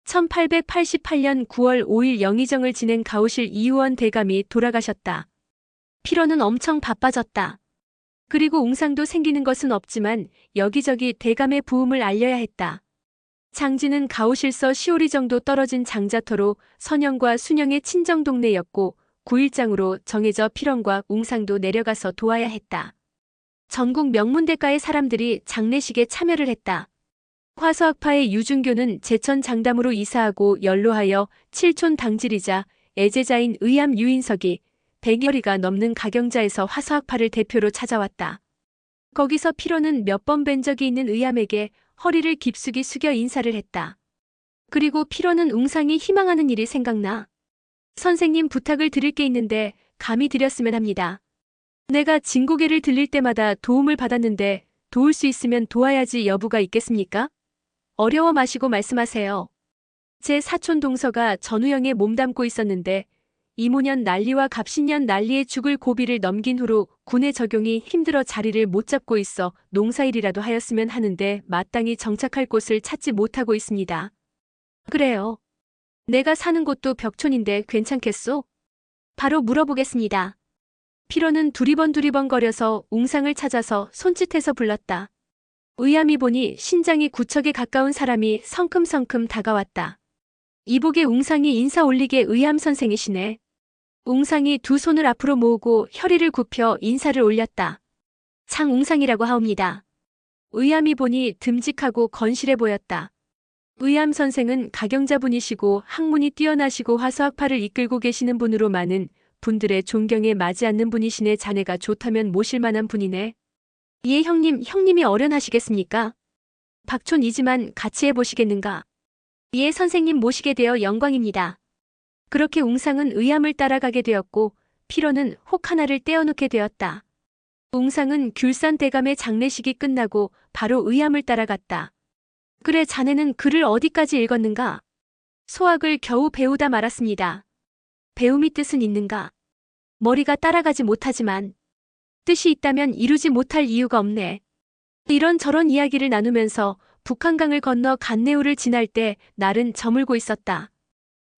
1888년 9월 5일 영의정을 지낸 가오실 이우원 대감이 돌아가셨다. 필요는 엄청 바빠졌다. 그리고 웅상도 생기는 것은 없지만 여기저기 대감의 부음을 알려야 했다. 장지는 가오실서 시오리 정도 떨어진 장자터로 선영과 순영의 친정 동네였고 9일장으로 정해져 필원과 웅상도 내려가서 도와야 했다. 전국 명문대가의 사람들이 장례식에 참여를 했다. 화서학파의 유준교는 제천 장담으로 이사하고 연로하여 칠촌 당질이자 애제자인 의암 유인석이 100여리가 넘는 가경자에서 화서학파를 대표로 찾아왔다. 거기서 필원은 몇 번 뵌 적이 있는 의암에게 허리를 깊숙이 숙여 인사를 했다. 그리고 필원은 웅상이 희망하는 일이 생각나. 선생님 부탁을 드릴 게 있는데 감히 드렸으면 합니다. 내가 진고개를 들릴 때마다 도움을 받았는데 도울 수 있으면 도와야지 여부가 있겠습니까? 어려워 마시고 말씀하세요. 제 사촌 동서가 전우영에 몸담고 있었는데 이모년 난리와 갑신년 난리에 죽을 고비를 넘긴 후로 군의 적용이 힘들어 자리를 못 잡고 있어 농사일이라도 하였으면 하는데 마땅히 정착할 곳을 찾지 못하고 있습니다. 그래요. 내가 사는 곳도 벽촌인데 괜찮겠소? 바로 물어보겠습니다. 필원은 두리번 거려서 웅상을 찾아서 손짓해서 불렀다. 의암이 보니 신장이 구척에 가까운 사람이 성큼성큼 다가왔다. 이복의 웅상이 인사 올리게 의암 선생이시네. 웅상이 두 손을 앞으로 모으고 혀리를 굽혀 인사를 올렸다. 창웅상이라고 하옵니다. 의암이 보니 듬직하고 건실해 보였다. 의암 선생은 가경자분이시고 학문이 뛰어나시고 화서학파를 이끌고 계시는 분으로 많은 분들의 존경에 맞지 않는 분이시네. 자네가 좋다면 모실 만한 분이네. 예 형님이 어련하시겠습니까? 박촌이지만 같이 해보시겠는가? 예 선생님 모시게 되어 영광입니다. 그렇게 웅상은 의암을 따라가게 되었고 필원은 혹 하나를 떼어놓게 되었다. 웅상은 귤산 대감의 장례식이 끝나고 바로 의암을 따라갔다. 그래 자네는 글을 어디까지 읽었는가? 소학을 겨우 배우다 말았습니다. 배움이 뜻은 있는가? 머리가 따라가지 못하지만 뜻이 있다면 이루지 못할 이유가 없네. 이런저런 이야기를 나누면서 북한강을 건너 간내우를 지날 때 날은 저물고 있었다.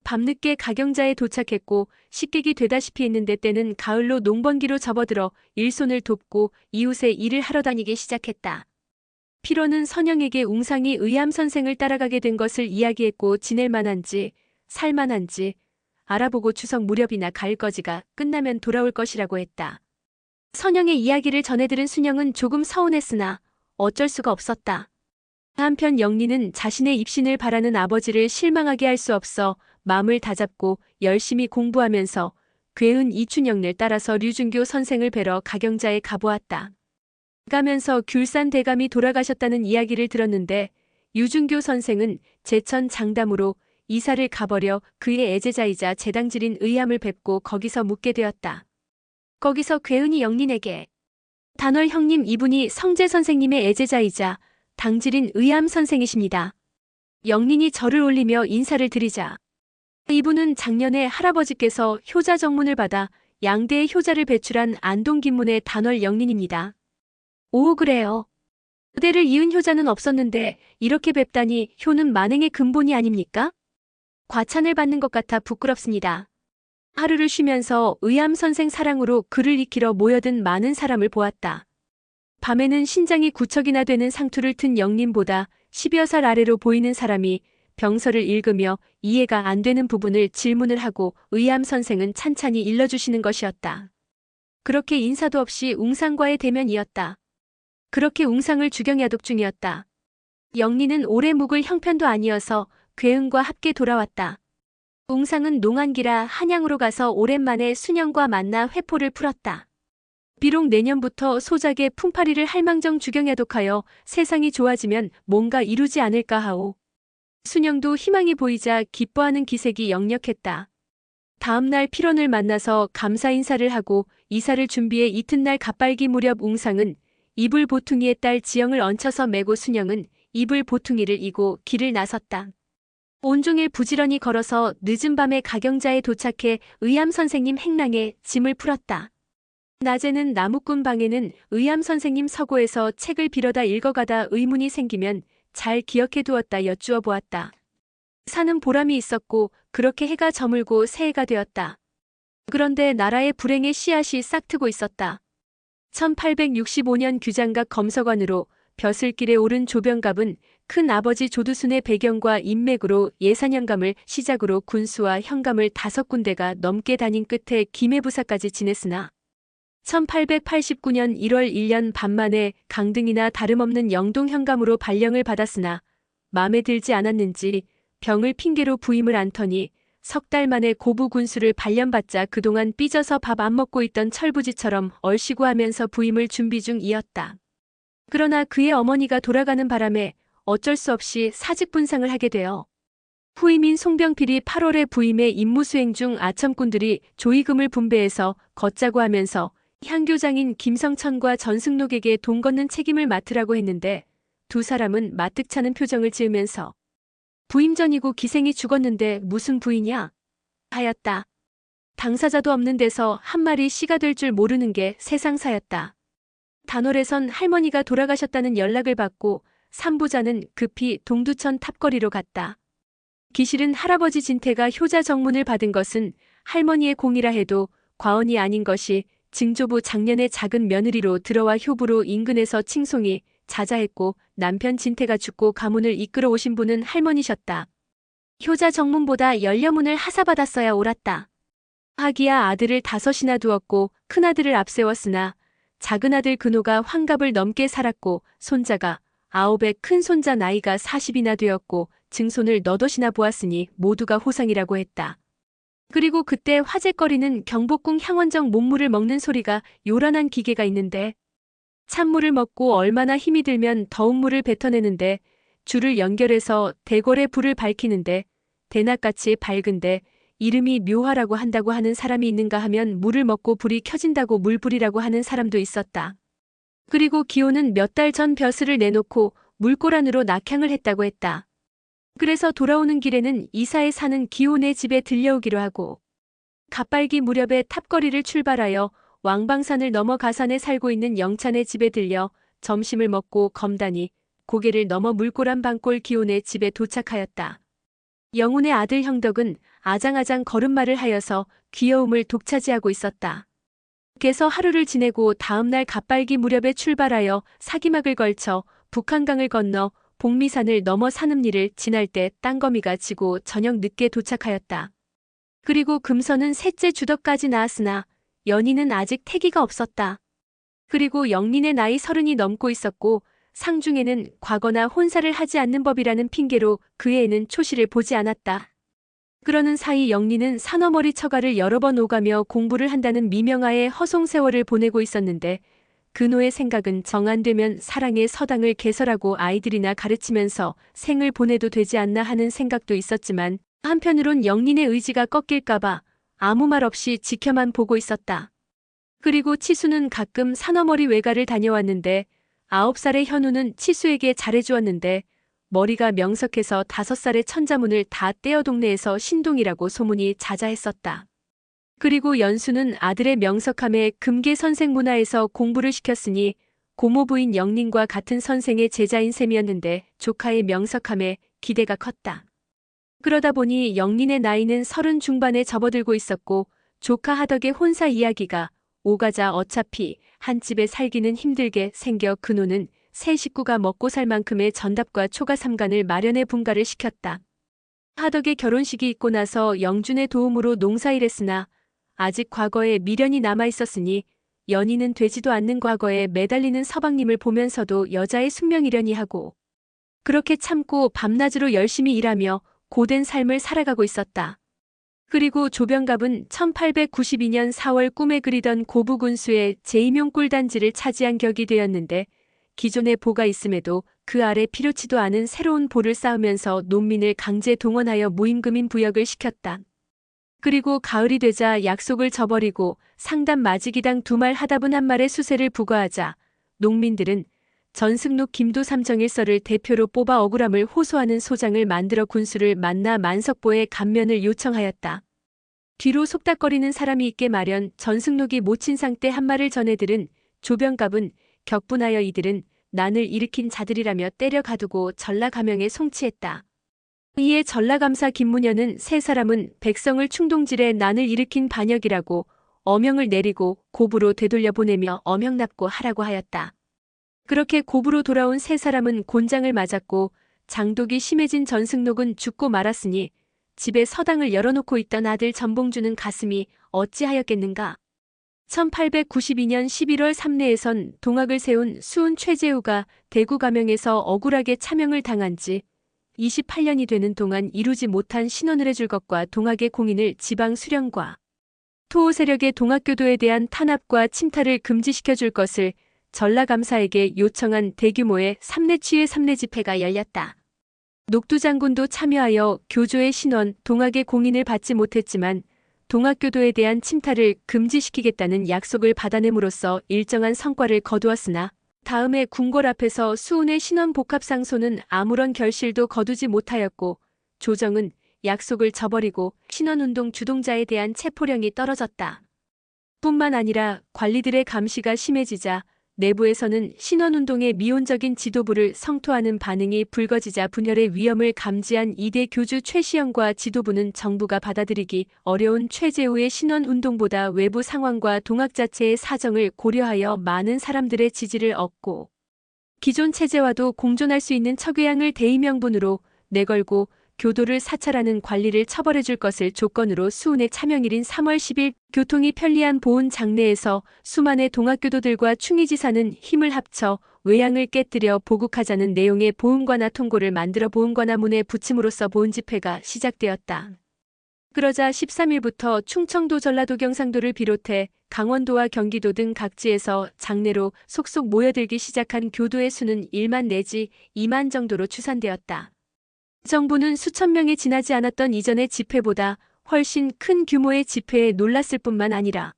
밤늦게 가경자에 도착했고 식객이 되다시피 했는데 때는 가을로 농번기로 접어들어 일손을 돕고 이웃의 일을 하러 다니기 시작했다. 필원은 선영에게 웅상이 의암 선생을 따라가게 된 것을 이야기했고 지낼 만한지 살 만한지 알아보고 추석 무렵이나 가을거지가 끝나면 돌아올 것이라고 했다. 선영의 이야기를 전해들은 순영은 조금 서운했으나 어쩔 수가 없었다. 한편 영리는 자신의 입신을 바라는 아버지를 실망하게 할 수 없어 마음을 다잡고 열심히 공부하면서 괴은 이춘영을 따라서 류준교 선생을 뵈러 가경자에 가보았다. 가면서 귤산 대감이 돌아가셨다는 이야기를 들었는데 유준교 선생은 제천 장담으로 이사를 가버려 그의 애제자이자 제당질인 의암을 뵙고 거기서 묵게 되었다. 거기서 괴은이 영린에게 단월 형님 이분이 성재 선생님의 애제자이자 당질인 의암 선생이십니다. 영린이 절을 올리며 인사를 드리자 이분은 작년에 할아버지께서 효자 정문을 받아 양대의 효자를 배출한 안동김문의 단월 영린입니다. 오 그래요. 그대를 이은 효자는 없었는데 이렇게 뵙다니 효는 만행의 근본이 아닙니까? 과찬을 받는 것 같아 부끄럽습니다. 하루를 쉬면서 의암 선생 사랑으로 글을 익히러 모여든 많은 사람을 보았다. 밤에는 신장이 구척이나 되는 상투를 튼 영린보다 10여 살 아래로 보이는 사람이 병서를 읽으며 이해가 안 되는 부분을 질문을 하고 의암 선생은 찬찬히 일러주시는 것이었다. 그렇게 인사도 없이 웅상과의 대면이었다. 그렇게 웅상을 주경야독 중이었다. 영린은 오래 묵을 형편도 아니어서 괴은과 함께 돌아왔다. 웅상은 농한기라 한양으로 가서 오랜만에 순영과 만나 회포를 풀었다. 비록 내년부터 소작의 품팔이를 할망정 주경야독하여 세상이 좋아지면 뭔가 이루지 않을까 하오. 순영도 희망이 보이자 기뻐하는 기색이 역력했다. 다음날 필원을 만나서 감사 인사를 하고 이사를 준비해 이튿날 갑발기 무렵 웅상은 이불 보퉁이의 딸 지영을 얹혀서 메고 순영은 이불 보퉁이를 이고 길을 나섰다. 온종일 부지런히 걸어서 늦은 밤에 가경자에 도착해 의암 선생님 행랑에 짐을 풀었다. 낮에는 나무꾼 방에는 의암 선생님 서고에서 책을 빌어다 읽어가다 의문이 생기면 잘 기억해 두었다 여쭈어 보았다. 사는 보람이 있었고 그렇게 해가 저물고 새해가 되었다. 그런데 나라의 불행의 씨앗이 싹트고 있었다. 1865년 규장각 검서관으로 벼슬길에 오른 조병갑은 큰 아버지 조두순의 배경과 인맥으로 예산연감을 시작으로 군수와 현감을 5군데가 넘게 다닌 끝에 기매부사까지 지냈으나 1889년 1월 1년 반 만에 강등이나 다름없는 영동 현감으로 발령을 받았으나 마음에 들지 않았는지 병을 핑계로 부임을 안더니 석 달 만에 고부 군수를 발령받자 그동안 삐져서 밥 안 먹고 있던 철부지처럼 얼씨구하면서 부임을 준비 중이었다. 그러나 그의 어머니가 돌아가는 바람에 어쩔 수 없이 사직분상을 하게 되어 후임인 송병필이 8월에 부임해 임무수행 중 아첨꾼들이 조의금을 분배해서 걷자고 하면서 향교장인 김성천과 전승록에게 돈 걷는 책임을 맡으라고 했는데 두 사람은 마뜩찮은 표정을 지으면서 부임 전이고 기생이 죽었는데 무슨 부이냐? 하였다. 당사자도 없는 데서 한 마리 씨가 될 줄 모르는 게 세상사였다. 단월에선 할머니가 돌아가셨다는 연락을 받고 삼부자는 급히 동두천 탑거리로 갔다. 기실은 할아버지 진태가 효자 정문을 받은 것은 할머니의 공이라 해도 과언이 아닌 것이 증조부 작년에 작은 며느리로 들어와 효부로 인근에서 칭송이 자자했고 남편 진태가 죽고 가문을 이끌어 오신 분은 할머니셨다. 효자 정문보다 연려문을 하사받았어야 옳았다. 하기야 아들을 5이나 두었고 큰아들을 앞세웠으나 작은아들 근호가 환갑을 넘게 살았고 손자가 9에 큰손자 나이가 40이나 되었고 증손을 너덧이나 보았으니 모두가 호상이라고 했다. 그리고 그때 화제거리는 경복궁 향원정 몽물을 먹는 소리가 요란한 기계가 있는데 찬물을 먹고 얼마나 힘이 들면 더운 물을 뱉어내는데 줄을 연결해서 대궐의 불을 밝히는데 대낮같이 밝은데 이름이 묘화라고 한다고 하는 사람이 있는가 하면 물을 먹고 불이 켜진다고 물불이라고 하는 사람도 있었다. 그리고 기호는 몇 달 전 벼슬을 내놓고 물고란으로 낙향을 했다고 했다. 그래서 돌아오는 길에는 이사에 사는 기호네 집에 들려오기로 하고 갑발기 무렵에 탑거리를 출발하여 왕방산을 넘어 가산에 살고 있는 영찬의 집에 들려 점심을 먹고 검다니 고개를 넘어 물고란 방골 기호네 집에 도착하였다. 영훈의 아들 형덕은 아장아장 걸음마를 하여서 귀여움을 독차지하고 있었다. 그래서 하루를 지내고 다음날 갑발기 무렵에 출발하여 사기막을 걸쳐 북한강을 건너 복미산을 넘어 산음리를 지날 때 땅거미가 지고 저녁 늦게 도착하였다. 그리고 금서는 셋째 주덕까지 나았으나 연희는 아직 태기가 없었다. 그리고 영린의 나이 30이 넘고 있었고 상중에는 과거나 혼사를 하지 않는 법이라는 핑계로 그 애는 초시를 보지 않았다. 그러는 사이 영린은 산어머리 처가를 여러 번 오가며 공부를 한다는 미명하에 허송세월을 보내고 있었는데 근호의 생각은 정 안 되면 사랑의 서당을 개설하고 아이들이나 가르치면서 생을 보내도 되지 않나 하는 생각도 있었지만 한편으론 영린의 의지가 꺾일까봐 아무 말 없이 지켜만 보고 있었다. 그리고 치수는 가끔 산어머리 외가를 다녀왔는데 9살의 현우는 치수에게 잘해주었는데 머리가 명석해서 5살의 천자문을 다 떼어 동네에서 신동이라고 소문이 자자했었다. 그리고 연수는 아들의 명석함에 금계 선생 문화에서 공부를 시켰으니 고모부인 영린과 같은 선생의 제자인 셈이었는데 조카의 명석함에 기대가 컸다. 그러다 보니 영린의 나이는 30 중반에 접어들고 있었고 조카 하덕의 혼사 이야기가 오가자 어차피 한 집에 살기는 힘들게 생겨 근호는 새 식구가 먹고 살 만큼의 전답과 초가 삼간을 마련해 분가를 시켰다. 하덕의 결혼식이 있고 나서 영준의 도움으로 농사일했으나 아직 과거에 미련이 남아있었으니 연희는 되지도 않는 과거에 매달리는 서방님을 보면서도 여자의 숙명이려니 하고 그렇게 참고 밤낮으로 열심히 일하며 고된 삶을 살아가고 있었다. 그리고 조병갑은 1892년 4월 꿈에 그리던 고부군수의 제2명 꿀단지를 차지한 격이 되었는데 기존의 보가 있음에도 그 아래 필요치도 않은 새로운 보를 쌓으면서 농민을 강제 동원하여 무임금인 부역을 시켰다. 그리고 가을이 되자 약속을 저버리고 상담 마지기당 2말 하답은 1말의 수세를 부과하자 농민들은 전승록 김도 삼정일서를 대표로 뽑아 억울함을 호소하는 소장을 만들어 군수를 만나 만석보의 감면을 요청하였다. 뒤로 속닥거리는 사람이 있게 마련 전승록이 모친상 때 한 말을 전해들은 조병갑은 격분하여 이들은 난을 일으킨 자들이라며 때려 가두고 전라가명에 송치했다. 이에 전라감사 김문현은 세 사람은 백성을 충동질해 난을 일으킨 반역이라고 어명을 내리고 고부로 되돌려 보내며 어명납고 하라고 하였다. 그렇게 고부로 돌아온 세 사람은 곤장을 맞았고 장독이 심해진 전승록은 죽고 말았으니 집에 서당을 열어놓고 있던 아들 전봉주는 가슴이 어찌하였겠는가. 1892년 11월 삼내에선 동학을 세운 수훈 최재우가 대구 가명에서 억울하게 차명을 당한 지 28년이 되는 동안 이루지 못한 신원을 해줄 것과 동학의 공인을 지방 수령과 토호 세력의 동학교도에 대한 탄압과 침탈을 금지시켜줄 것을 전라감사에게 요청한 대규모의 삼내치의 삼내집회가 열렸다. 녹두장군도 참여하여 교조의 신원, 동학의 공인을 받지 못했지만 동학교도에 대한 침탈을 금지시키겠다는 약속을 받아냄으로써 일정한 성과를 거두었으나 다음해 궁궐 앞에서 수훈의 신원 복합상소는 아무런 결실도 거두지 못하였고 조정은 약속을 저버리고 신원운동 주동자에 대한 체포령이 떨어졌다. 뿐만 아니라 관리들의 감시가 심해지자 내부에서는 신원운동의 미온적인 지도부를 성토하는 반응이 불거지자 분열의 위험을 감지한 이대 교주 최시영과 지도부는 정부가 받아들이기 어려운 최재우의 신원운동보다 외부 상황과 동학 자체의 사정을 고려하여 많은 사람들의 지지를 얻고 기존 체제와도 공존할 수 있는 척의양을 대의명분으로 내걸고 교도를 사찰하는 관리를 처벌해줄 것을 조건으로 수훈의 차명일인 3월 10일 교통이 편리한 보은 장내에서 수만의 동학교도들과 충의지사는 힘을 합쳐 외양을 깨뜨려 보국하자는 내용의 보은관화 통고를 만들어 보은관화 문에 붙임으로써 보은 집회가 시작되었다. 그러자 13일부터 충청도, 전라도, 경상도를 비롯해 강원도와 경기도 등 각지에서 장내로 속속 모여들기 시작한 교도의 수는 1만 내지 2만 정도로 추산되었다. 정부는 수천 명에 지나지 않았던 이전의 집회보다 훨씬 큰 규모의 집회에 놀랐을 뿐만 아니라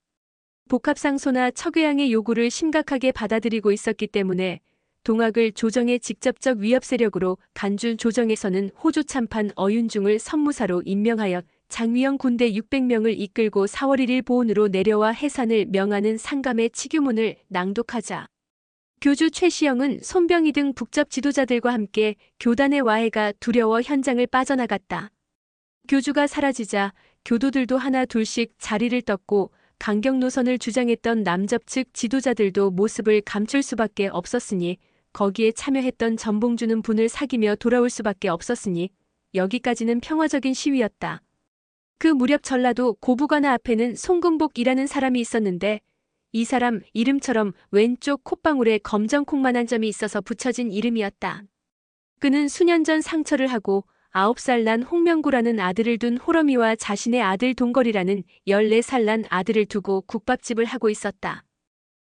복합상소나 척의양의 요구를 심각하게 받아들이고 있었기 때문에 동학을 조정의 직접적 위협 세력으로 간주 조정에서는 호조 참판 어윤중을 선무사로 임명하여 장위영 군대 600명을 이끌고 4월 1일 보은으로 내려와 해산을 명하는 상감의 치규문을 낭독하자 교주 최시영은 손병희 등 북접 지도자들과 함께 교단의 와해가 두려워 현장을 빠져나갔다. 교주가 사라지자 교도들도 하나 둘씩 자리를 떴고 강경 노선을 주장했던 남접 측 지도자들도 모습을 감출 수밖에 없었으니 거기에 참여했던 전봉주는 분을 사귀며 돌아올 수밖에 없었으니 여기까지는 평화적인 시위였다. 그 무렵 전라도 고부관화 앞에는 송금복이라는 사람이 있었는데 이 사람 이름처럼 왼쪽 콧방울에 검정콩만한 점이 있어서 붙여진 이름이었다. 그는 수년 전 상처를 하고 9살 난 홍명구라는 아들을 둔 호러미와 자신의 아들 동걸이라는 14살 난 아들을 두고 국밥집을 하고 있었다.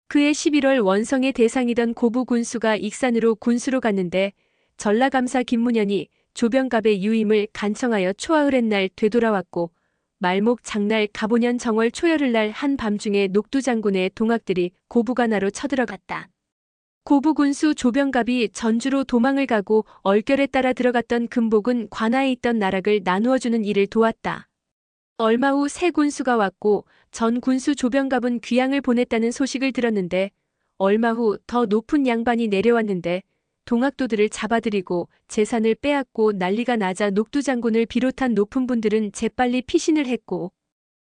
그해 11월 원성의 대상이던 고부 군수가 익산으로 군수로 갔는데 전라감사 김문현이 조병갑의 유임을 간청하여 초하을의 날 되돌아왔고 말목 장날 갑오년 정월 초열흘 날 한밤중에 녹두장군의 동학들이 고부관하로 쳐들어갔다. 고부군수 조병갑이 전주로 도망을 가고 얼결에 따라 들어갔던 금복은 관하에 있던 나락을 나누어주는 일을 도왔다. 얼마 후 새 군수가 왔고 전 군수 조병갑은 귀양을 보냈다는 소식을 들었는데 얼마 후 더 높은 양반이 내려왔는데 동학도들을 잡아들이고 재산을 빼앗고 난리가 나자 녹두장군을 비롯한 높은 분들은 재빨리 피신을 했고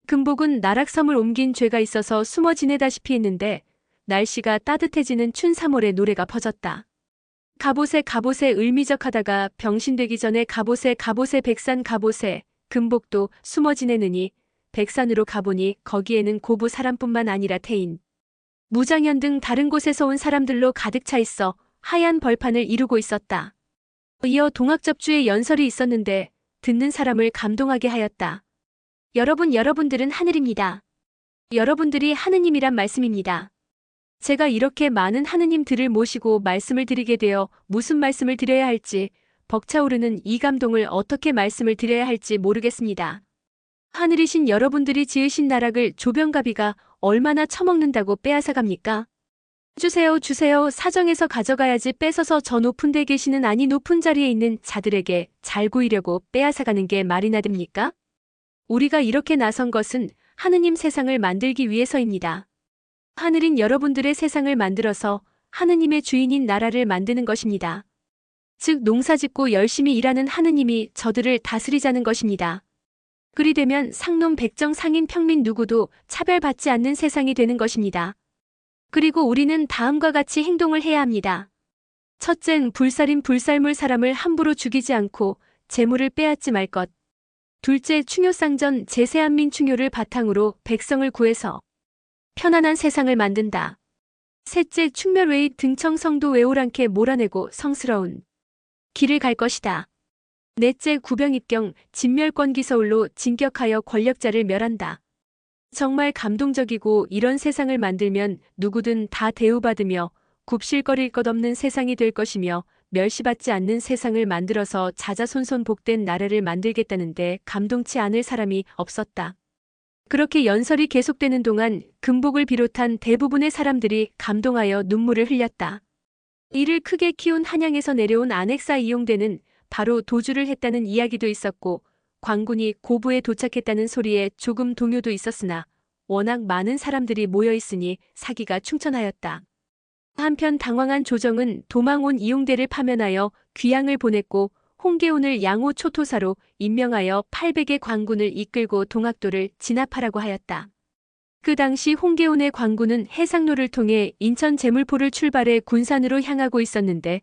금복은 나락섬을 옮긴 죄가 있어서 숨어 지내다시피 했는데 날씨가 따뜻해지는 춘 3월에 노래가 퍼졌다. 갑옷에 갑옷에 을미적하다가 병신되기 전에 갑옷에 갑옷에 백산 갑옷에 금복도 숨어 지내느니 백산으로 가보니 거기에는 고부 사람뿐만 아니라 태인, 무장현 등 다른 곳에서 온 사람들로 가득 차 있어 하얀 벌판을 이루고 있었다. 이어 동학접주의 연설이 있었는데 듣는 사람을 감동하게 하였다. 여러분들은 하늘입니다. 여러분들이 하느님이란 말씀입니다. 제가 이렇게 많은 하느님들을 모시고 말씀을 드리게 되어 무슨 말씀을 드려야 할지 벅차오르는 이 감동을 어떻게 말씀을 드려야 할지 모르겠습니다. 하늘이신 여러분들이 지으신 나락을 조병갑이가 얼마나 처먹는다고 빼앗아갑니까? 주세요, 사정해서 가져가야지 뺏어서 저 높은 데 계시는 아니 높은 자리에 있는 자들에게 잘 보이려고 빼앗아가는 게 말이나 됩니까? 우리가 이렇게 나선 것은 하느님 세상을 만들기 위해서입니다. 하늘인 여러분들의 세상을 만들어서 하느님의 주인인 나라를 만드는 것입니다. 즉 농사짓고 열심히 일하는 하느님이 저들을 다스리자는 것입니다. 그리 되면 상놈 백정 상인 평민 누구도 차별받지 않는 세상이 되는 것입니다. 그리고 우리는 다음과 같이 행동을 해야 합니다. 첫째는 불살인 불살물 사람을 함부로 죽이지 않고 재물을 빼앗지 말 것. 둘째, 충효상전 제세한민 충효를 바탕으로 백성을 구해서 편안한 세상을 만든다. 셋째, 충멸외의 등청성도 외오랑케 몰아내고 성스러운 길을 갈 것이다. 넷째, 구병입경 진멸권기서울로 진격하여 권력자를 멸한다. 정말 감동적이고 이런 세상을 만들면 누구든 다 대우받으며 굽실거릴 것 없는 세상이 될 것이며 멸시받지 않는 세상을 만들어서 자자손손 복된 나라를 만들겠다는데 감동치 않을 사람이 없었다. 그렇게 연설이 계속되는 동안 금복을 비롯한 대부분의 사람들이 감동하여 눈물을 흘렸다. 이를 크게 키운 한양에서 내려온 안핵사 이용대는 바로 도주를 했다는 이야기도 있었고 광군이 고부에 도착했다는 소리에 조금 동요도 있었으나 워낙 많은 사람들이 모여 있으니 사기가 충천하였다. 한편 당황한 조정은 도망 온 이용대를 파면하여 귀양을 보냈고 홍계운을 양호 초토사로 임명하여 800의 광군을 이끌고 동학도를 진압하라고 하였다. 그 당시 홍계운의 광군은 해상로를 통해 인천 제물포를 출발해 군산으로 향하고 있었는데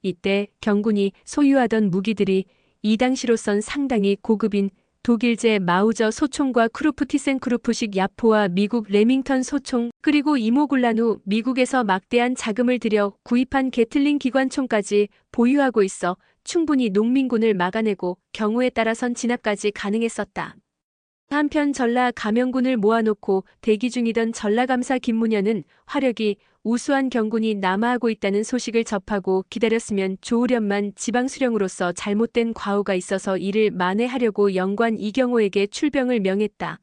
이때 경군이 소유하던 무기들이 이 당시로선 상당히 고급인 독일제 마우저 소총과 크루프티센크루프식 야포와 미국 레밍턴 소총 그리고 이모굴란 후 미국에서 막대한 자금을 들여 구입한 게틀링 기관총까지 보유하고 있어 충분히 농민군을 막아내고 경우에 따라선 진압까지 가능했었다. 한편 전라 감영군을 모아놓고 대기 중이던 전라감사 김문현은 화력이 우수한 경군이 남하하고 있다는 소식을 접하고 기다렸으면 좋으련만 지방수령으로서 잘못된 과오가 있어서 이를 만회하려고 영관 이경호에게 출병을 명했다.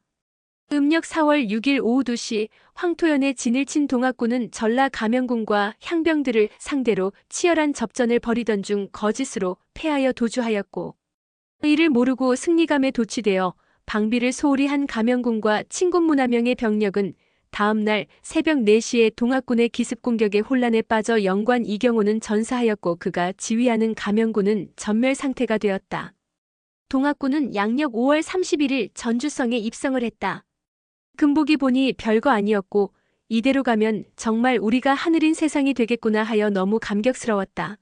음력 4월 6일 오후 2시 황토현의 진을 친 동학군은 전라 감영군과 향병들을 상대로 치열한 접전을 벌이던 중 거짓으로 패하여 도주하였고 이를 모르고 승리감에 도취되어 방비를 소홀히 한 감영군과 친군 문하명의 병력은 다음 날 새벽 4시에 동학군의 기습 공격에 혼란에 빠져 영관 이경호는 전사하였고 그가 지휘하는 감영군은 전멸 상태가 되었다. 동학군은 양력 5월 31일 전주성에 입성을 했다. 금복이 보니 별거 아니었고 이대로 가면 정말 우리가 하늘인 세상이 되겠구나 하여 너무 감격스러웠다.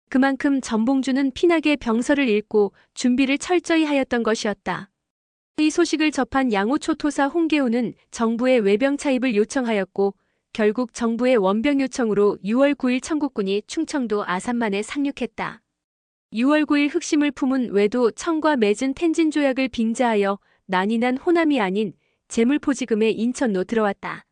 그만큼 전봉주는 피나게 병서를 잃고 준비를 철저히 하였던 것이었다. 이 소식을 접한 양호초토사 홍계우는 정부에 외병 차입을 요청하였고 결국 정부의 원병 요청으로 6월 9일 청국군이 충청도 아산만에 상륙했다. 6월 9일 흑심을 품은 외도 청과 맺은 텐진 조약을 빙자하여 난이 난 호남이 아닌 제물포지금에 인천로 들어왔다.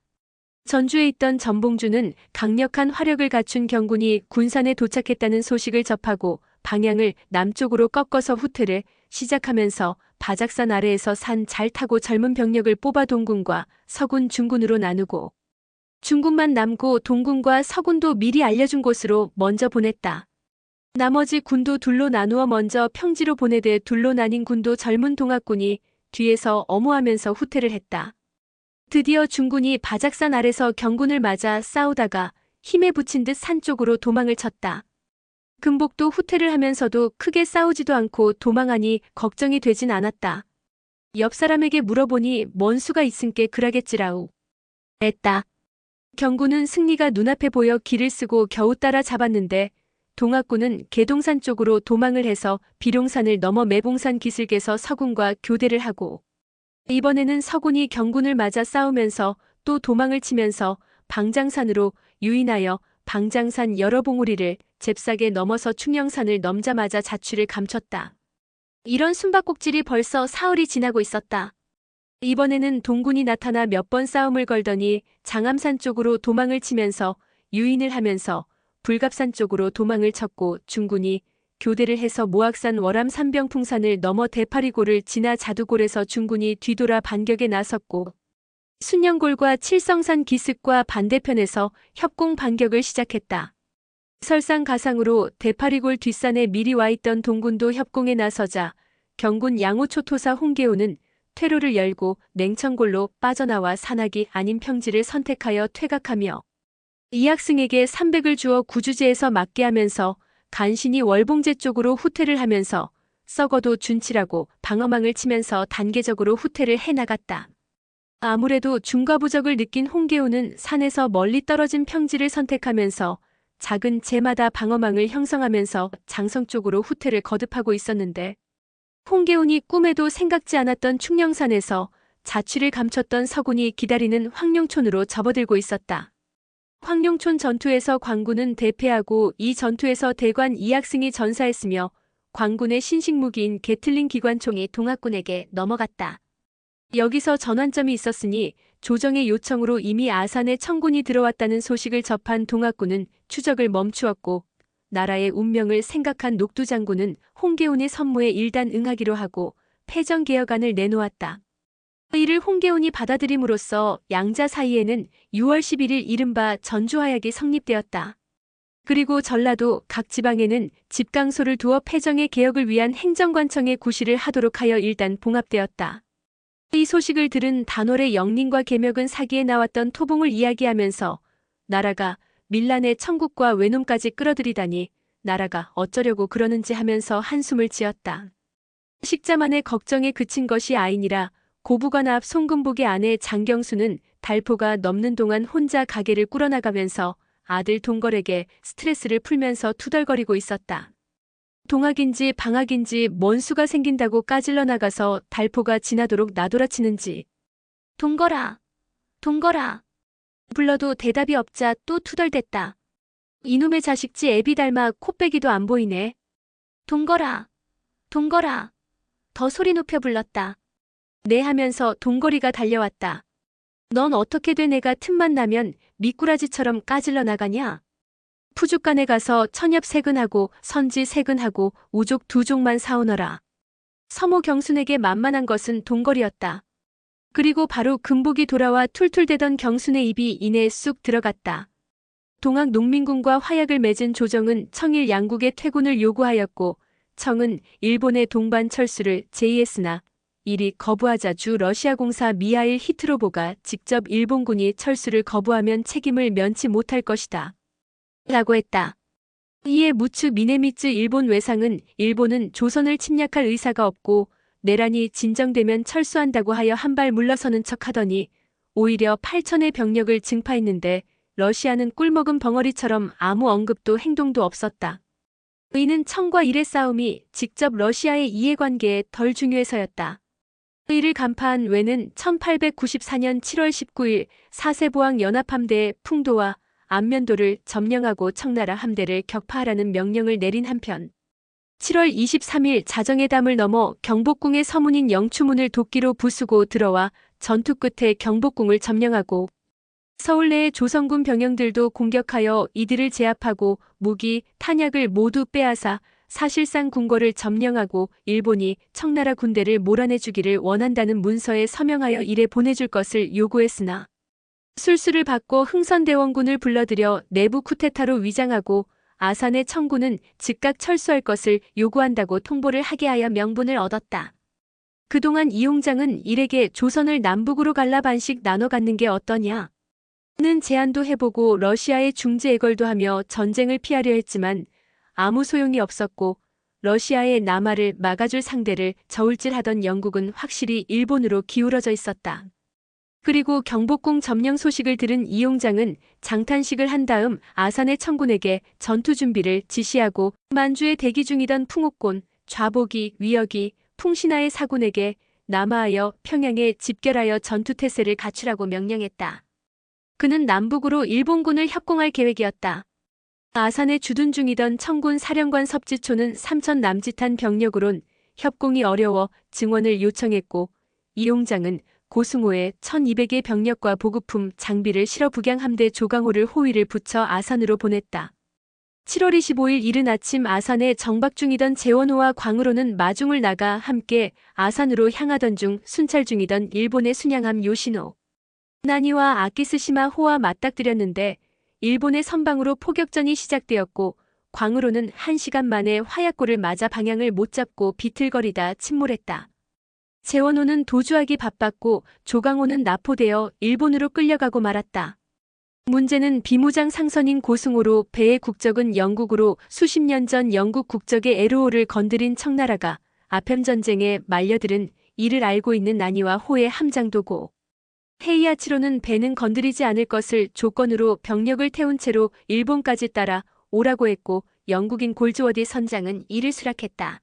전주에 있던 전봉주는 강력한 화력을 갖춘 경군이 군산에 도착했다는 소식을 접하고 방향을 남쪽으로 꺾어서 후퇴를 시작하면서 바작산 아래에서 산 잘 타고 젊은 병력을 뽑아 동군과 서군 중군으로 나누고 중군만 남고 동군과 서군도 미리 알려준 곳으로 먼저 보냈다. 나머지 군도 둘로 나누어 먼저 평지로 보내되 둘로 나뉜 군도 젊은 동학군이 뒤에서 엄호하면서 후퇴를 했다. 드디어 중군이 바작산 아래서 경군을 맞아 싸우다가 힘에 부친 듯 산 쪽으로 도망을 쳤다. 금복도 후퇴를 하면서도 크게 싸우지도 않고 도망하니 걱정이 되진 않았다. 옆 사람에게 물어보니 뭔 수가 있은께 그러겠지라우 했다. 경군은 승리가 눈앞에 보여 길을 쓰고 겨우 따라 잡았는데 동학군은 계동산 쪽으로 도망을 해서 비룡산을 넘어 매봉산 기슭에서 서군과 교대를 하고 이번에는 서군이 경군을 맞아 싸우면서 또 도망을 치면서 방장산으로 유인하여 방장산 여러 봉우리를 잽싸게 넘어서 충령산을 넘자마자 자취를 감췄다. 이런 숨바꼭질이 벌써 사흘이 지나고 있었다. 이번에는 동군이 나타나 몇 번 싸움을 걸더니 장암산 쪽으로 도망을 치면서 유인을 하면서 불갑산 쪽으로 도망을 쳤고 중군이 교대를 해서 모악산 월암 산병풍산을 넘어 대파리골을 지나 자두골에서 중군이 뒤돌아 반격에 나섰고 순영골과 칠성산 기슭과 반대편에서 협공 반격을 시작했다. 설상가상으로 대파리골 뒷산에 미리 와 있던 동군도 협공에 나서자 경군 양호초토사 홍계우는 퇴로를 열고 냉천골로 빠져나와 산악이 아닌 평지를 선택하여 퇴각하며 이학승에게 300을 주어 구주제에서 맞게 하면서 간신히 월봉제 쪽으로 후퇴를 하면서 썩어도 준치라고 방어망을 치면서 단계적으로 후퇴를 해나갔다. 아무래도 중과부적을 느낀 홍계우는 산에서 멀리 떨어진 평지를 선택하면서 작은 제마다 방어망을 형성하면서 장성 쪽으로 후퇴를 거듭하고 있었는데, 홍계운이 꿈에도 생각지 않았던 충령산에서 자취를 감췄던 서군이 기다리는 황룡촌으로 접어들고 있었다. 황룡촌 전투에서 광군은 대패하고 이 전투에서 대관 이학승이 전사했으며 광군의 신식무기인 게틀링 기관총이 동학군에게 넘어갔다. 여기서 전환점이 있었으니 조정의 요청으로 이미 아산에 청군이 들어왔다는 소식을 접한 동학군은 추적을 멈추었고, 나라의 운명을 생각한 녹두장군은 홍계운의 선무에 일단 응하기로 하고 패정개혁안을 내놓았다. 이를 홍계운이 받아들임으로써 양자 사이에는 6월 11일 이른바 전주화약이 성립되었다. 그리고 전라도 각 지방에는 집강소를 두어 패정의 개혁을 위한 행정관청의 구실을 하도록 하여 일단 봉합되었다. 이 소식을 들은 단월의 영린과 계명은 사기에 나왔던 토봉을 이야기하면서 나라가 밀란의 청국과 외놈까지 끌어들이다니 나라가 어쩌려고 그러는지 하면서 한숨을 지었다. 식자만의 걱정에 그친 것이 아니라 고부관 앞 송금복의 아내 장경수는 달포가 넘는 동안 혼자 가게를 꾸려나가면서 아들 동걸에게 스트레스를 풀면서 투덜거리고 있었다. 동학인지 방학인지 뭔 수가 생긴다고 까질러 나가서 달포가 지나도록 나돌아치는지. 동걸아, 동걸아. 불러도 대답이 없자 또 투덜댔다. 이놈의 자식지 애비 닮아 코빼기도 안 보이네. 동걸아, 동걸아. 더 소리 높여 불렀다. 네 하면서 동걸이가 달려왔다. 넌 어떻게 돼 내가 틈만 나면 미꾸라지처럼 까질러 나가냐? 푸죽간에 가서 천엽 세근하고 선지 세근하고 우족 2족만 사오너라. 서모 경순에게 만만한 것은 동걸이었다. 그리고 바로 금복이 돌아와 툴툴대던 경순의 입이 이내 쑥 들어갔다. 동학 농민군과 화약을 맺은 조정은 청일 양국의 퇴군을 요구하였고, 청은 일본의 동반 철수를 제의했으나 이리 거부하자 주 러시아 공사 미하일 히트로보가 직접 일본군이 철수를 거부하면 책임을 면치 못할 것이다. 라고 했다. 이에 무츠 미네미츠 일본 외상은 일본은 조선을 침략할 의사가 없고 내란이 진정되면 철수한다고 하여 한 발 물러서는 척하더니 오히려 8천의 병력을 증파했는데 러시아는 꿀먹은 벙어리처럼 아무 언급도 행동도 없었다. 이는 청과 일의 싸움이 직접 러시아의 이해관계에 덜 중요해서였다. 이를 간파한 외는 1894년 7월 19일 사세보항 연합함대의 풍도와 안면도를 점령하고 청나라 함대를 격파하라는 명령을 내린 한편 7월 23일 자정의 담을 넘어 경복궁의 서문인 영추문을 도끼로 부수고 들어와 전투 끝에 경복궁을 점령하고 서울 내의 조선군 병영들도 공격하여 이들을 제압하고 무기, 탄약을 모두 빼앗아 사실상 궁궐을 점령하고 일본이 청나라 군대를 몰아내주기를 원한다는 문서에 서명하여 이래 보내줄 것을 요구했으나 술수를 받고 흥선대원군을 불러들여 내부 쿠데타로 위장하고 아산의 청군은 즉각 철수할 것을 요구한다고 통보를 하게 하여 명분을 얻었다. 그동안 이용장은 일에게 조선을 남북으로 갈라 반씩 나눠 갖는 게 어떠냐? 는 제안도 해보고 러시아의 중재 애걸도 하며 전쟁을 피하려 했지만 아무 소용이 없었고 러시아의 남하를 막아줄 상대를 저울질하던 영국은 확실히 일본으로 기울어져 있었다. 그리고 경복궁 점령 소식을 들은 이용장은 장탄식을 한 다음 아산의 청군에게 전투 준비를 지시하고 만주에 대기 중이던 풍옥곤, 좌복이, 위역이, 풍신하의 사군에게 남하하여 평양에 집결하여 전투태세를 갖추라고 명령했다. 그는 남북으로 일본군을 협공할 계획이었다. 아산에 주둔 중이던 청군 사령관 섭지초는 3천 남짓한 병력으론 협공이 어려워 증원을 요청했고 이용장은 고승호에 1200의 병력과 보급품, 장비를 실어 북양함대 조강호를 호위를 붙여 아산으로 보냈다. 7월 25일 이른 아침 아산에 정박 중이던 재원호와 광으로는 마중을 나가 함께 아산으로 향하던 중 순찰 중이던 일본의 순양함 요시노 나니와 아키스시마 호와 맞닥뜨렸는데 일본의 선방으로 포격전이 시작되었고 광으로는 1시간 만에 화약고를 맞아 방향을 못 잡고 비틀거리다 침몰했다. 재원호는 도주하기 바빴고 조강호는 납포되어 일본으로 끌려가고 말았다. 문제는 비무장 상선인 고승호로 배의 국적은 영국으로 수십 년 전 영국 국적의 에르호를 건드린 청나라가 아편전쟁에 말려들은 이를 알고 있는 난이와 호의 함장도고 헤이아치로는 배는 건드리지 않을 것을 조건으로 병력을 태운 채로 일본까지 따라 오라고 했고 영국인 골즈워디 선장은 이를 수락했다.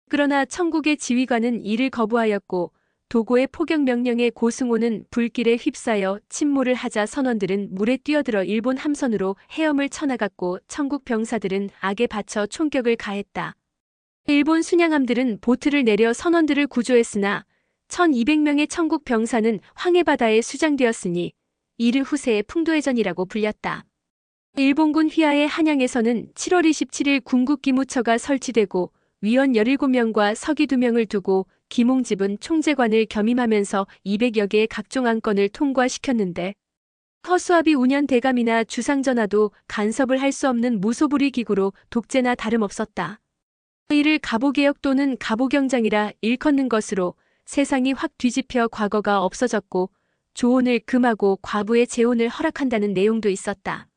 그러나 청국의 지휘관은 이를 거부하였고 도고의 포격 명령에 고승호는 불길에 휩싸여 침몰을 하자 선원들은 물에 뛰어들어 일본 함선으로 헤엄을 쳐나갔고 청국 병사들은 악에 받쳐 총격을 가했다. 일본 순양함들은 보트를 내려 선원들을 구조했으나 1200명의 청국 병사는 황해바다에 수장되었으니 이르 후세의 풍도해전이라고 불렸다. 일본군 휘하의 한양에서는 7월 27일 군국기무처가 설치되고 위원 17명과 서기 2명을 두고 김홍집은 총재관을 겸임하면서 200여 개의 각종 안건을 통과시켰는데 허수아비 운현 대감이나 주상전하도 간섭을 할 수 없는 무소불위 기구로 독재나 다름없었다. 이를 가보개혁 또는 가보경장이라 일컫는 것으로 세상이 확 뒤집혀 과거가 없어졌고 조언을 금하고 과부의 재혼을 허락한다는 내용도 있었다.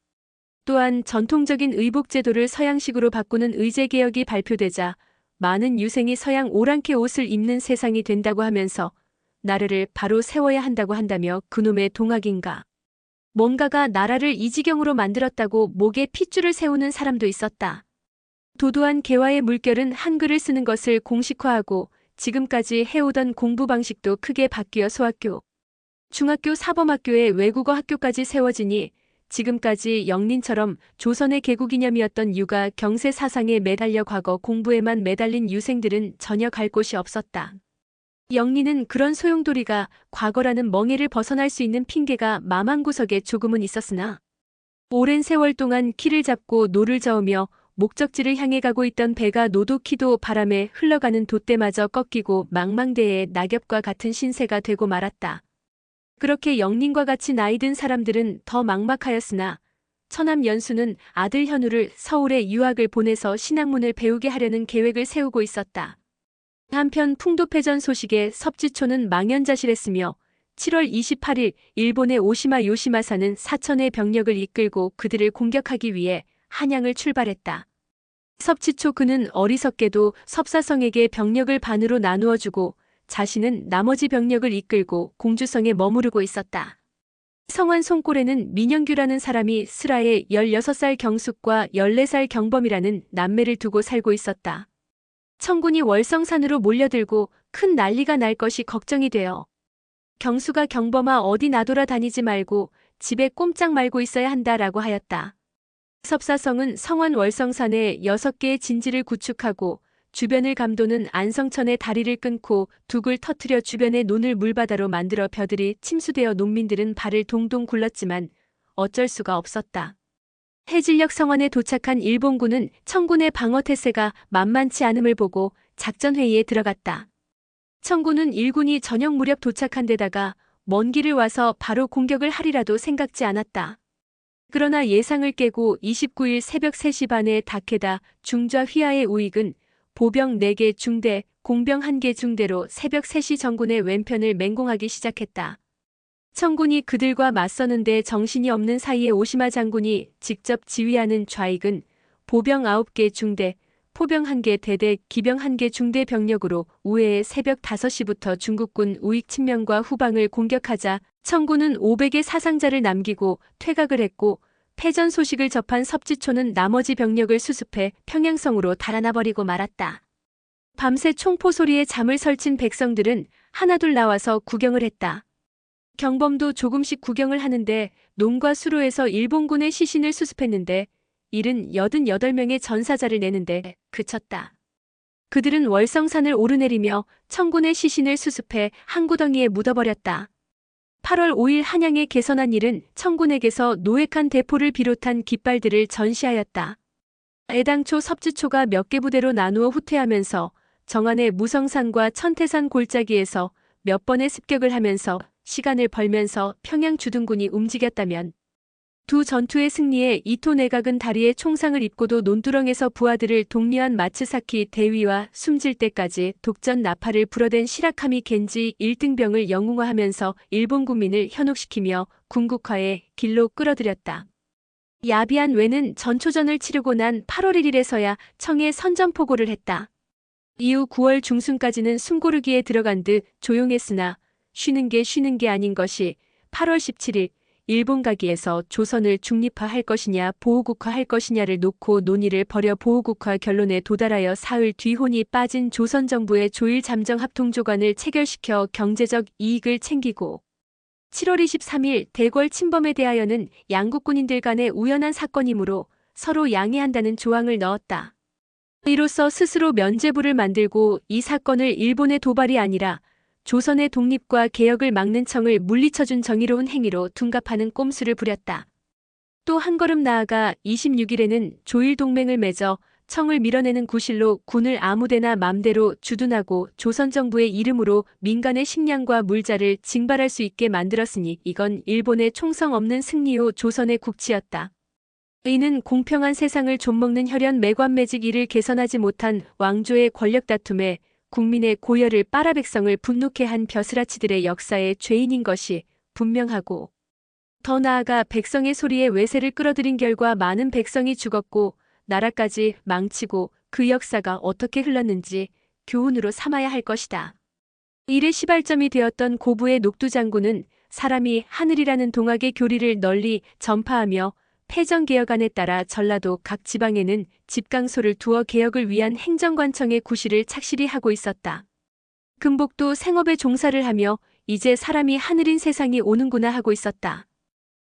또한 전통적인 의복제도를 서양식으로 바꾸는 의제개혁이 발표되자 많은 유생이 서양 오랑캐 옷을 입는 세상이 된다고 하면서 나라를 바로 세워야 한다고 한다며 그놈의 동학인가. 뭔가가 나라를 이 지경으로 만들었다고 목에 핏줄을 세우는 사람도 있었다. 도도한 개화의 물결은 한글을 쓰는 것을 공식화하고 지금까지 해오던 공부 방식도 크게 바뀌어 소학교, 중학교, 사범학교에 외국어 학교까지 세워지니 지금까지 영린처럼 조선의 개국이념이었던 유가 경세 사상에 매달려 과거 공부에만 매달린 유생들은 전혀 갈 곳이 없었다. 영린은 그런 소용돌이가 과거라는 멍해를 벗어날 수 있는 핑계가 마망구석에 조금은 있었으나 오랜 세월 동안 키를 잡고 노를 저으며 목적지를 향해 가고 있던 배가 노도키도 바람에 흘러가는 돛대마저 꺾이고 망망대해의 낙엽과 같은 신세가 되고 말았다. 그렇게 영린과 같이 나이 든 사람들은 더 막막하였으나 처남 연수는 아들 현우를 서울에 유학을 보내서 신학문을 배우게 하려는 계획을 세우고 있었다. 한편 풍도패전 소식에 섭지초는 망연자실했으며 7월 28일 일본의 오시마 요시마사는 사천의 병력을 이끌고 그들을 공격하기 위해 한양을 출발했다. 섭지초 그는 어리석게도 섭사성에게 병력을 반으로 나누어주고 자신은 나머지 병력을 이끌고 공주성에 머무르고 있었다. 성완 송골에는 민영규라는 사람이 슬하에 16살 경숙과 14살 경범이라는 남매를 두고 살고 있었다. 청군이 월성산으로 몰려들고 큰 난리가 날 것이 걱정이 되어 경수가 경범아 어디 나돌아다니지 말고 집에 꼼짝 말고 있어야 한다라고 하였다. 섭사성은 성완 월성산에 6개의 진지를 구축하고 주변을 감도는 안성천의 다리를 끊고 둑을 터뜨려 주변의 논을 물바다로 만들어 벼들이 침수되어 농민들은 발을 동동 굴렀지만 어쩔 수가 없었다. 해질녘 성원에 도착한 일본군은 청군의 방어 태세가 만만치 않음을 보고 작전회의에 들어갔다. 청군은 일군이 저녁 무렵 도착한 데다가 먼 길을 와서 바로 공격을 하리라도 생각지 않았다. 그러나 예상을 깨고 29일 새벽 3시 반에 다케다 중좌 휘하의 우익은 보병 4개 중대, 공병 1개 중대로 새벽 3시 정군의 왼편을 맹공하기 시작했다. 청군이 그들과 맞서는데 정신이 없는 사이에 오시마 장군이 직접 지휘하는 좌익은 보병 9개 중대, 포병 1개 대대, 기병 1개 중대 병력으로 우회에 새벽 5시부터 중국군 우익 측면과 후방을 공격하자 청군은 500의 사상자를 남기고 퇴각을 했고 패전 소식을 접한 섭지초는 나머지 병력을 수습해 평양성으로 달아나버리고 말았다. 밤새 총포 소리에 잠을 설친 백성들은 하나둘 나와서 구경을 했다. 경범도 조금씩 구경을 하는데 농과 수로에서 일본군의 시신을 수습했는데 일은 88명의 전사자를 내는데 그쳤다. 그들은 월성산을 오르내리며 청군의 시신을 수습해 한 구덩이에 묻어버렸다. 8월 5일 한양에 개선한 일은 청군에게서 노획한 대포를 비롯한 깃발들을 전시하였다. 애당초 섭지초가 몇 개 부대로 나누어 후퇴하면서 정안의 무성산과 천태산 골짜기에서 몇 번의 습격을 하면서 시간을 벌면서 평양 주둔군이 움직였다면 두 전투의 승리에 이토 내각은 다리에 총상을 입고도 논두렁에서 부하들을 독려한 마츠사키 대위와 숨질 때까지 독전 나팔을 불어댄 시라카미 겐지 1등병을 영웅화하면서 일본 국민을 현혹시키며 군국화의 길로 끌어들였다. 야비한 외는 전초전을 치르고 난 8월 1일에서야 청에 선전포고를 했다. 이후 9월 중순까지는 숨고르기에 들어간 듯 조용했으나 쉬는 게 아닌 것이 8월 17일 일본 가기에서 조선을 중립화할 것이냐 보호국화할 것이냐를 놓고 논의를 벌여 보호국화 결론에 도달하여 사흘 뒤 혼이 빠진 조선 정부의 조일 잠정 합통조간을 체결시켜 경제적 이익을 챙기고 7월 23일 대궐 침범에 대하여는 양국 군인들 간의 우연한 사건이므로 서로 양해한다는 조항을 넣었다. 이로써 스스로 면죄부를 만들고 이 사건을 일본의 도발이 아니라 조선의 독립과 개혁을 막는 청을 물리쳐준 정의로운 행위로 둔갑하는 꼼수를 부렸다. 또 한 걸음 나아가 26일에는 조일 동맹을 맺어 청을 밀어내는 구실로 군을 아무데나 맘대로 주둔하고 조선 정부의 이름으로 민간의 식량과 물자를 징발할 수 있게 만들었으니 이건 일본의 총성 없는 승리요 조선의 국치였다. 이는 공평한 세상을 좀먹는 혈연 매관매직 이를 개선하지 못한 왕조의 권력 다툼에 국민의 고열을 빨아 백성을 분노케 한 벼슬아치들의 역사의 죄인인 것이 분명하고 더 나아가 백성의 소리에 외세를 끌어들인 결과 많은 백성이 죽었고 나라까지 망치고 그 역사가 어떻게 흘렀는지 교훈으로 삼아야 할 것이다. 일의 시발점이 되었던 고부의 녹두장군은 사람이 하늘이라는 동학의 교리를 널리 전파하며 패정개혁안에 따라 전라도 각 지방에는 집강소를 두어 개혁을 위한 행정관청의 구실을 착실히 하고 있었다. 금복도 생업에 종사를 하며 이제 사람이 하늘인 세상이 오는구나 하고 있었다.